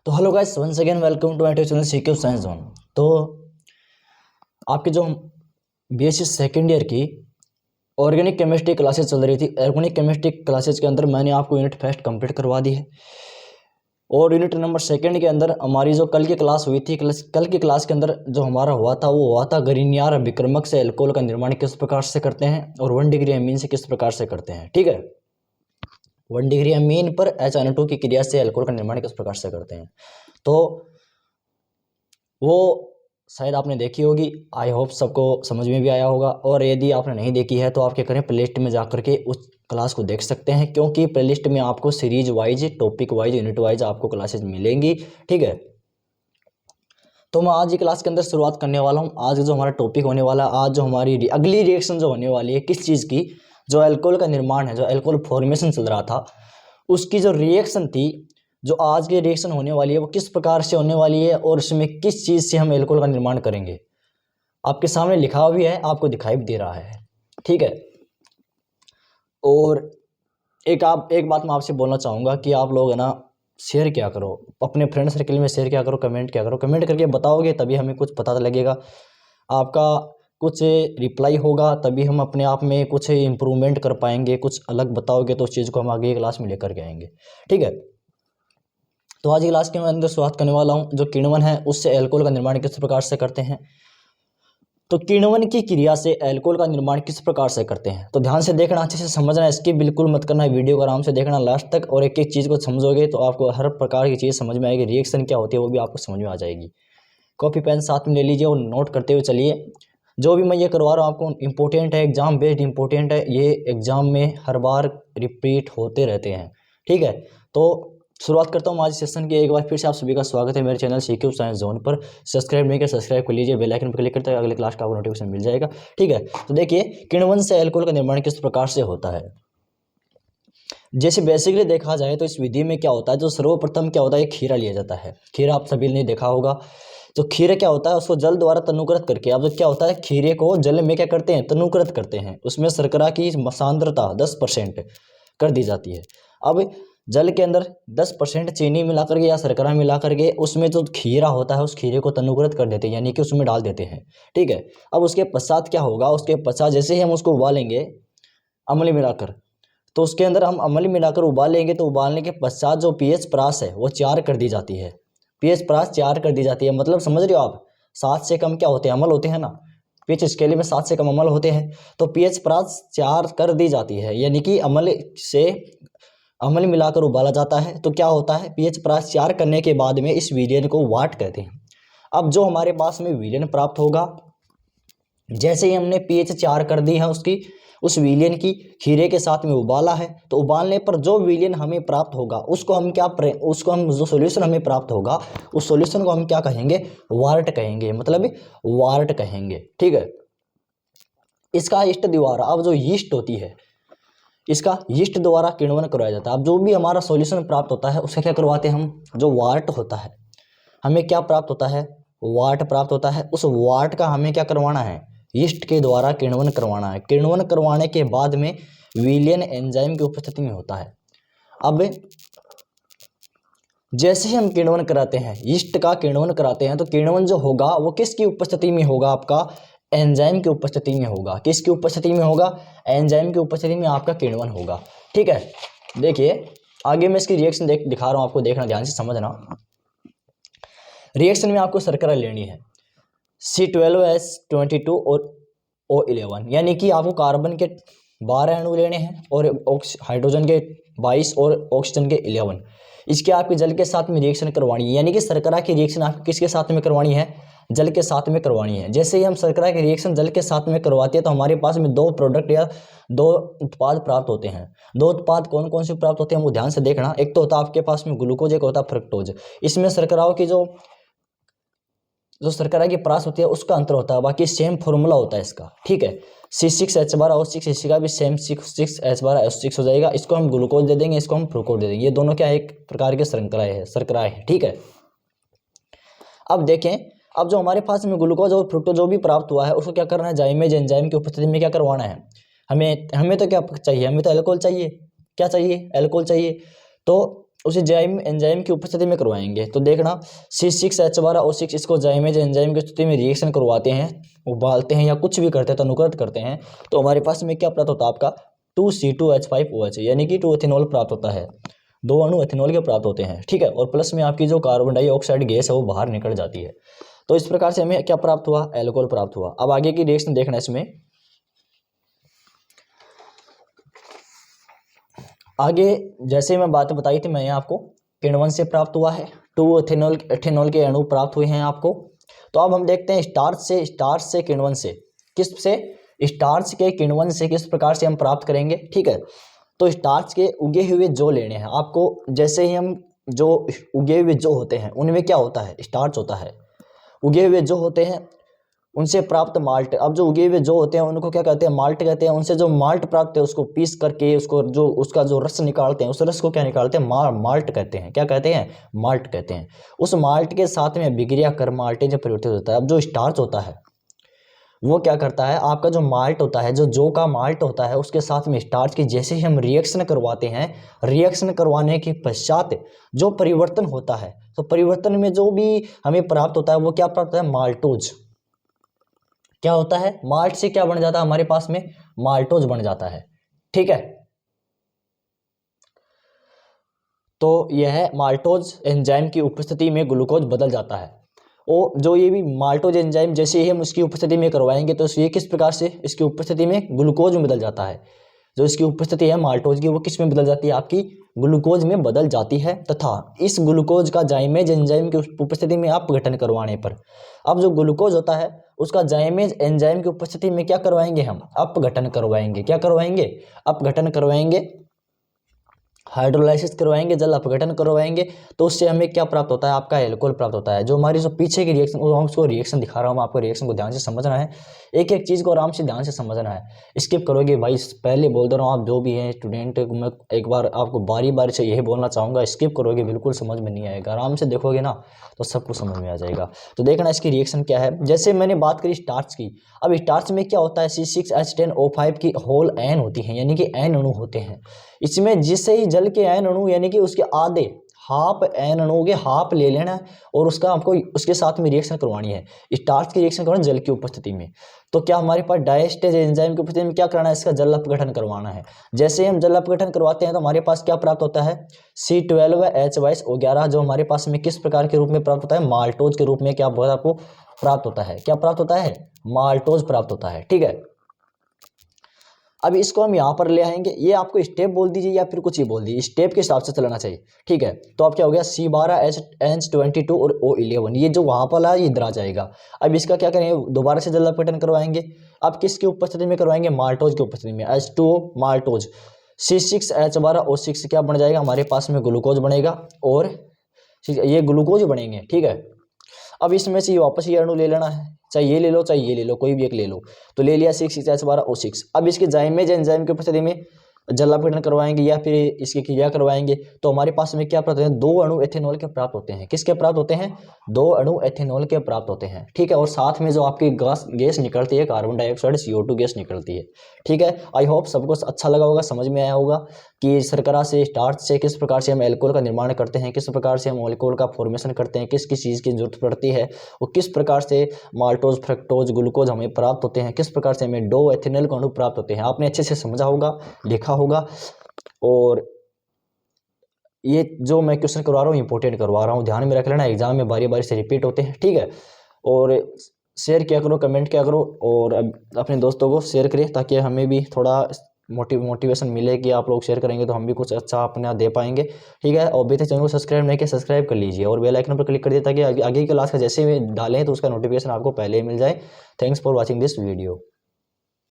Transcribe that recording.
तो hello guys, once again welcome to my channel CQ science zone. तो आपके जो बीएससी सेकेंड ईयर की ऑर्गेनिक केमिस्ट्री क्लासेस चल रही थी, ऑर्गेनिक केमिस्ट्री क्लासेस के अंदर मैंने आपको यूनिट फर्स्ट कंप्लीट करवा दी है। और यूनिट नंबर सेकंड के अंदर हमारी जो कल की क्लास हुई थी, कल की क्लास के अंदर जो हमारा हुआ था वो हुआ था गरिनियर विक्रमक से एल्कोहल का निर्माण किस प्रकार से करते हैं और 1 डिग्री अमीन से किस प्रकार से करते हैं। ठीक है, 1 डिग्री अमीन पर HNO2 की क्रिया से एल्कोहल का निर्माण किस प्रकार से करते हैं। तो वो शायद आपने देखी होगी, आई होप सबको समझ में भी आया होगा। और यदि आपने नहीं देखी है तो आप क्या करें, प्लेलिस्ट में जा करके उस क्लास को देख सकते हैं, क्योंकि प्लेलिस्ट में आपको series wise, topic wise, unit wise आपको क्लासेज मिलेंगी। ठीक है, तो मैं आज की क्लास के अंदर शुरुआत करने वाला हूँ। आज जो हमारा टॉपिक होने वाला है, आज जो हमारी अगली रिएक्शन जो होने वाली है किस चीज़ की, जो अल्कोहल का निर्माण है, जो अल्कोहल फॉर्मेशन चल रहा था उसकी जो रिएक्शन थी, जो आज की रिएक्शन होने वाली है वो किस प्रकार से होने वाली है और उसमें किस चीज़ से हम एल्कोहल का निर्माण करेंगे। आपके सामने लिखा हुआ भी है, आपको दिखाई भी दे रहा है। ठीक है, और एक बात मैं आपसे बोलना चाहूँगा कि आप लोग है ना, शेयर क्या करो अपने फ्रेंड सर्कल में, शेयर क्या करो, कमेंट क्या करो। कमेंट करके बताओगे तभी हमें कुछ पता लगेगा, आपका कुछ रिप्लाई होगा तभी हम अपने आप में कुछ इम्प्रूवमेंट कर पाएंगे। कुछ अलग बताओगे तो उस चीज़ को हम आगे क्लास में लेकर के आएंगे। ठीक है, तो आज की क्लास के अंदर शुरुआत करने वाला हूँ। जो किण्वन है उससे एल्कोहल का निर्माण किस प्रकार से करते हैं। तो किण्वन की क्रिया से एल्कोहल का निर्माण किस प्रकार से करते हैं, तो ध्यान से देखना, अच्छे से समझना, इसकी बिल्कुल मत करना, वीडियो को आराम से देखना लास्ट तक। और एक एक चीज़ को समझोगे तो आपको हर प्रकार की चीज़ समझ में आएगी, रिएक्शन क्या होती है वो भी आपको समझ में आ जाएगी। कॉपी पेन साथ में ले लीजिए और नोट करते हुए चलिए। जो भी मैं ये करवा रहा हूँ आपको इम्पोर्टेंट है, एग्जाम बेस्ड इम्पोर्टेंट है, ये एग्जाम में हर बार रिपीट होते रहते हैं। ठीक है, तो शुरुआत करता हूँ आज सेशन की। एक बार फिर से आप सभी का स्वागत है मेरे चैनल सीक्यू साइंस जोन पर। सब्सक्राइब नहीं किया सब्सक्राइब कर लीजिए, बेल आइकन पर क्लिक करते हैं, अगले क्लास का आपको नोटिफिकेशन मिल जाएगा। ठीक है, तो देखिए किण्वन से एल्कोहल का निर्माण किस प्रकार से होता है। जैसे बेसिकली देखा जाए तो इस विधि में क्या होता है, जो सर्वप्रथम क्या होता है, एक खीरा लिया जाता है। खीरा आप सभी ने देखा होगा। तो खीरे क्या होता है, उसको जल द्वारा तनुकृत करके, अब क्या होता है, खीरे को जल में क्या करते हैं, तनुकृत करते हैं। उसमें शर्करा की सांद्रता 10% कर दी जाती है। अब जल के अंदर 10% चीनी मिला करके या शर्करा मिला करके उसमें जो खीरा होता है उस खीरे को तनुकृत कर देते हैं, यानी कि उसमें डाल देते हैं। ठीक है, अब उसके पश्चात क्या होगा, उसके पश्चात जैसे ही हम उसको उबालेंगे अम्ल मिलाकर, तो उसके अंदर हम अम्ल मिलाकर उबालेंगे तो उबालने के पश्चात जो पीएच परास है वो 4 कर दी जाती है। पीएच परास 4 कर दी जाती है, मतलब समझ रहे हो आप, 7 से कम क्या होते हैं, अम्ल होते हैं ना। पीएच स्केल में 7 से कम अम्ल होते हैं, तो पीएच परास 4 कर दी जाती है, यानी कि अम्ल मिलाकर उबाला जाता है। तो क्या होता है, पीएच परास 4 करने के बाद में इस विलयन को वाट कहते हैं। अब जो हमारे पास में विलयन प्राप्त होगा, जैसे ही हमने पीएच 4 कर दी है उस विलयन की, खीरे के साथ में उबाला है, तो उबालने पर जो विलयन हमें प्राप्त होगा उसको हम जो सॉल्यूशन हमें प्राप्त होगा उस सॉल्यूशन को हम क्या कहेंगे, वार्ट कहेंगे, मतलब वार्ट कहेंगे। ठीक है, इसका यीस्ट द्वारा, अब जो यीस्ट होती है इसका यीस्ट द्वारा किण्वन करवाया जाता है। अब जो भी हमारा सॉल्यूशन प्राप्त होता है उसका क्या करवाते हैं हम, जो वार्ट होता है, हमें क्या प्राप्त होता है, वार्ट प्राप्त होता है। उस वार्ट का हमें क्या करवाना है, यीस्ट के द्वारा किण्वन करवाना है। किण्वन करवाने के बाद में विलयन एंजाइम की उपस्थिति में होता है। अब जैसे ही हम किण्वन कराते हैं, यीस्ट का किण्वन कराते हैं, तो किण्वन जो होगा वो किसकी उपस्थिति में होगा, आपका एंजाइम की उपस्थिति में होगा। किसकी उपस्थिति में होगा, एंजाइम की उपस्थिति में आपका किण्वन होगा। ठीक है, देखिए आगे मैं इसकी रिएक्शन दिखा रहा हूं आपको, देखना ध्यान से समझना। रिएक्शन में आपको शर्करा लेनी है, C12H22 और O11, यानी कि आपको कार्बन के 12 अणु लेने हैं और हाइड्रोजन के 22 और ऑक्सीजन के 11। इसके आपके जल के साथ में रिएक्शन करवानी है, यानी कि शर्करा की रिएक्शन आपको किसके साथ में करवानी है, जल के साथ में करवानी है। जैसे ही हम शर्करा की रिएक्शन जल के साथ में करवाते हैं तो हमारे पास में 2 प्रोडक्ट या 2 उत्पाद प्राप्त होते हैं। 2 उत्पाद कौन कौन से प्राप्त होते हैं वो ध्यान से देखना। एक तो होता है आपके पास में ग्लूकोज, एक होता है फ्रक्टोज। इसमें शर्कराओं की जो शर्करा की परास होती है उसका अंतर होता है, बाकी सेम फॉर्मूला होता है इसका। ठीक है, C6H12O6, इसी का भी सेम 6H12O6 हो जाएगा। इसको हम ग्लूकोज दे देंगे, इसको हम फ्रूकोज दे देंगे। ये दोनों क्या एक प्रकार के शर्कराएं हैं। ठीक है, अब देखें, अब जो हमारे पास में ग्लूकोज और फ्रुक्टोज जो भी प्राप्त हुआ है उसको क्या करना है, जाइमेज एंजाइम की उपस्थिति में क्या करवाना है, हमें तो क्या चाहिए, हमें तो अल्कोहल चाहिए। क्या चाहिए, अल्कोहल चाहिए। तो उसे एंजाइम की उपस्थिति में करवाएंगे। तो देखना C6H12O6 इसको जाइमेज एंजाइम की स्थिति में रिएक्शन करवाते हैं, उबालते हैं या कुछ भी करते हैं, तनुकृत करते हैं, तो हमारे पास में क्या प्राप्त होता है आपका 2C2H5OH, यानी कि 2 एथेनॉल प्राप्त होता है। 2 अणु एथेनॉल के प्राप्त होते हैं, ठीक है। और प्लस में आपकी जो कार्बन डाइऑक्साइड गैस है वो बाहर निकल जाती है। तो इस प्रकार से हमें क्या प्राप्त हुआ, एल्कोहल प्राप्त हुआ। अब आगे की रिएक्शन देखना इसमें। आगे जैसे मैं बात बताई थी मैंने आपको, किण्वन से प्राप्त हुआ है, 2 एथेनॉल के अणु प्राप्त हुए हैं आपको। तो अब हम देखते हैं स्टार्च से किण्वन से, किस से, स्टार्च के किण्वन से किस प्रकार से हम प्राप्त करेंगे, ठीक है। तो स्टार्च के उगे हुए जौ लेने हैं आपको। जैसे ही हम जो उगे हुए जौ होते हैं उनमें क्या होता है, स्टार्च होता है। उगे हुए जो होते हैं उनसे प्राप्त माल्ट, अब जो उगे हुए जो होते हैं उनको क्या कहते हैं, माल्ट कहते हैं। उनसे जो माल्ट प्राप्त है उसको पीस करके उसको जो उसका जो रस निकालते हैं, उस रस को क्या निकालते हैं, माल्ट कहते हैं। क्या कहते हैं, माल्ट कहते हैं। उस माल्ट के साथ में विक्रिया कर माल्टे जब परिवर्तित होता है। अब जो स्टार्च होता है वो क्या करता है, आपका जो माल्ट होता है, जो जौ का माल्ट होता है, उसके साथ में स्टार्च की जैसे ही हम रिएक्शन करवाते हैं, रिएक्शन करवाने के पश्चात जो परिवर्तन होता है, तो परिवर्तन में जो भी हमें प्राप्त होता है वो क्या प्राप्त होता है, माल्टोज। क्या होता है, माल्ट से क्या बन जाता है हमारे पास में, माल्टोज बन जाता है, ठीक है। तो यह माल्टोज एंजाइम की उपस्थिति में ग्लूकोज बदल जाता है। और जो ये भी माल्टोज एंजाइम जैसे ही हम उसकी उपस्थिति में करवाएंगे तो ये किस प्रकार से इसकी उपस्थिति में ग्लूकोज में बदल जाता है। जो इसकी उपस्थिति है माल्टोज की वो किस में बदल जाती है, आपकी ग्लूकोज में बदल जाती है। तथा इस ग्लूकोज का जाइमेज एंजाइम की उपस्थिति में अपघटन करवाने पर, अब जो ग्लूकोज होता है उसका जाइमेज एंजाइम की उपस्थिति में क्या करवाएंगे, हम अपघटन करवाएंगे। क्या करवाएंगे, अपघटन करवाएंगे, हाइड्रोलाइसिस करवाएंगे, जल अपघटन करवाएंगे। तो उससे हमें क्या प्राप्त होता है, आपका एल्कोहल प्राप्त होता है। जो हमारी जो पीछे की रिएक्शन, वो हम उसको रिएक्शन दिखा रहा हूँ, आपको रिएक्शन को ध्यान से समझना है, एक एक चीज़ को आराम से ध्यान से समझना है। स्किप करोगे भाई, पहले बोल दे रहा हूँ, आप जो भी हैं स्टूडेंट, मैं एक बार आपको बारी बारी से यही बोलना चाहूँगा, स्किप करोगे बिल्कुल समझ में नहीं आएगा। आराम से देखोगे ना तो सब कुछ समझ में आ जाएगा। तो देखना इसकी रिएक्शन क्या है। जैसे मैंने बात करी स्टार्च की, अब स्टार्च में क्या होता है, C6H10O5 की होल एन होती है, यानी कि एन अणु होते हैं इसमें। जिससे ही जल के एन अणु यानी कि उसके आधे हाफ एन अणु के हाफ ले लेना है और उसका आपको उसके साथ में रिएक्शन करवानी है। स्टार्च की रिएक्शन करवाना जल की उपस्थिति में। तो क्या हमारे पास डायस्टेज एंजाइम की उपस्थिति में क्या करना है, इसका जल अपघटन करवाना है। जैसे हम जल अपघटन करवाते हैं तो हमारे पास क्या प्राप्त होता है, C12H22O11, जो हमारे पास में किस प्रकार के रूप में प्राप्त होता है, माल्टोज के रूप में क्या आपको प्राप्त होता है, क्या प्राप्त होता है, माल्टोज प्राप्त होता है, ठीक है। अब इसको हम यहाँ पर ले आएंगे, ये आपको स्टेप बोल दीजिए या फिर कुछ ही बोल दीजिए, स्टेप के हिसाब से चलाना चाहिए, ठीक है। तो अब क्या हो गया, C12H22 और O11, ये जो वहाँ पर है ये इधर आ जाएगा। अब इसका क्या करेंगे, दोबारा से जल अपघटन करवाएंगे। अब किसकी उपस्थिति में करवाएंगे, माल्टोज की उपस्थिति में, H2O माल्टोज। C6H12O6 क्या बन जाएगा, हमारे पास में ग्लूकोज बनेगा और ये ग्लूकोज बनेंगे, ठीक है। अब इसमें से वापस ये अणु ले लेना है, चाहे ये ले लो चाहे ये ले लो, कोई भी एक ले लो। तो ले लिया C6H12O6। अब इसके जाइमेज एंजाइम की उपस्थिति में जल अपघटन करवाएंगे या फिर इसकी क्रिया करवाएंगे तो हमारे पास में क्या प्राप्त होते हैं, 2 अणु एथेनॉल के प्राप्त होते हैं। किसके प्राप्त होते हैं, 2 अणु एथेनॉल के प्राप्त होते हैं, ठीक है। और साथ में जो आपकी गैस निकलती है, कार्बन डाइऑक्साइड CO2 गैस निकलती है, ठीक है। आई होप सबको अच्छा लगा होगा, समझ में आया होगा कि शर्करा से, स्टार्च से किस प्रकार से हम एल्कोहल का निर्माण करते हैं, किस प्रकार से हम एल्कोहल का फॉर्मेशन करते हैं, किस किस चीज़ की जरूरत पड़ती है, और किस प्रकार से माल्टोज, फ्रक्टोज, ग्लूकोज हमें प्राप्त होते हैं, किस प्रकार से हमें 2 एथेनॉल का अणु प्राप्त होते हैं। आपने अच्छे से समझा होगा, लिखा होगा। और ये जो मैं क्वेश्चन करवा रहा हूँ इंपॉर्टेंट करवा रहा हूँ, ध्यान में रख लेना, एग्जाम में बारी बारी से रिपीट होते हैं, ठीक है। और शेयर किया करो, कमेंट किया करो और अपने दोस्तों को शेयर करें ताकि हमें भी थोड़ा मोटिवेशन मिले कि आप लोग शेयर करेंगे तो हम भी कुछ अच्छा अपने दे पाएंगे, ठीक है। और अभी तक चैनल को सब्सक्राइब नहीं किया, सब्सक्राइब कर लीजिए और बेल आइकन पर क्लिक कर दिए ताकि आगे की क्लास का जैसे भी डालें तो उसका नोटिफिकेशन आपको पहले ही मिल जाए। Thanks for watching this video.